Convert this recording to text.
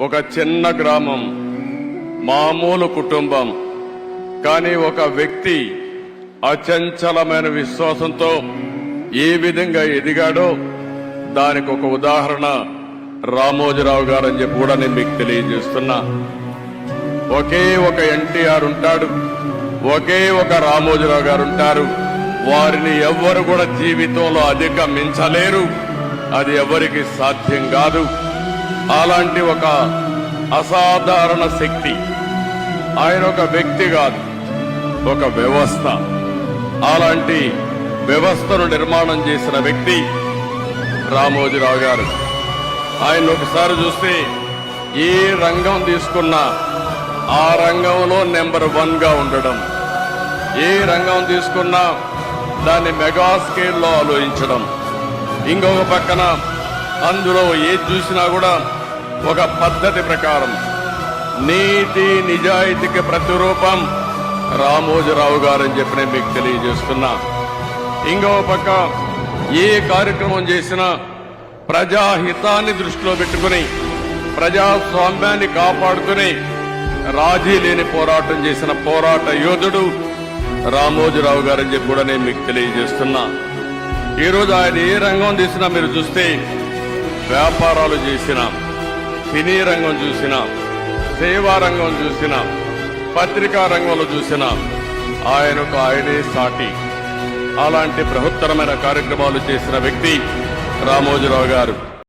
ఒక చిన్న గ్రామం, మామూలు కుటుంబం, కానీ ఒక వ్యక్తి అచంచలమైన విశ్వాసంతో ఏ విధంగా ఎదిగాడో దానికి ఒక ఉదాహరణ రామోజీరావు గారు అని చెప్పి కూడా నేను మీకు తెలియజేస్తున్నా. ఒకే ఒక ఎన్టీఆర్ ఉంటాడు, ఒకే ఒక రామోజీరావు గారు ఉంటారు. వారిని ఎవ్వరు కూడా జీవితంలో అధిగమించలేరు, అది ఎవరికి సాధ్యం కాదు. అలాంటి ఒక అసాధారణ శక్తి. ఆయన ఒక వ్యక్తి కాదు, ఒక వ్యవస్థ. అలాంటి వ్యవస్థను నిర్మాణం చేసిన వ్యక్తి రామోజీరావు గారు. ఆయన ఒకసారి చూస్తే ఏ రంగం తీసుకున్నా ఆ రంగంలో నెంబర్ 1 గా ఉండడం, ఏ రంగం తీసుకున్నా దాన్ని మెగా స్కేల్లో ఆలోచించడం, ఇంకొక పక్కన అందులో ఏది చూసినా కూడా ఒక పద్ధతి ప్రకారం నీతి నిజాయితీకి ప్రతిరూపం రామోజీరావు గారని చెప్పి నేను మీకు తెలియజేస్తున్నా. ఇంకొక పక్క ఏ కార్యక్రమం చేసినా ప్రజాహితాన్ని దృష్టిలో పెట్టుకుని ప్రజాస్వామ్యాన్ని కాపాడుకుని రాజీ లేని పోరాటం చేసిన పోరాట యోధుడు రామోజీరావు గారని చెప్పి కూడా నేను మీకు తెలియజేస్తున్నా. ఈరోజు ఆయన ఏ రంగం తీసినా మీరు చూస్తే, వ్యాపారాలు చేసినా, సినీ రంగం చూసినా, సేవా రంగం చూసినా, పత్రికా రంగంలో చూసినా ఆయనకు ఆయనే సాటి. అలాంటి బృహత్తరమైన కార్యక్రమాలు చేసిన వ్యక్తి రామోజీరావు గారు.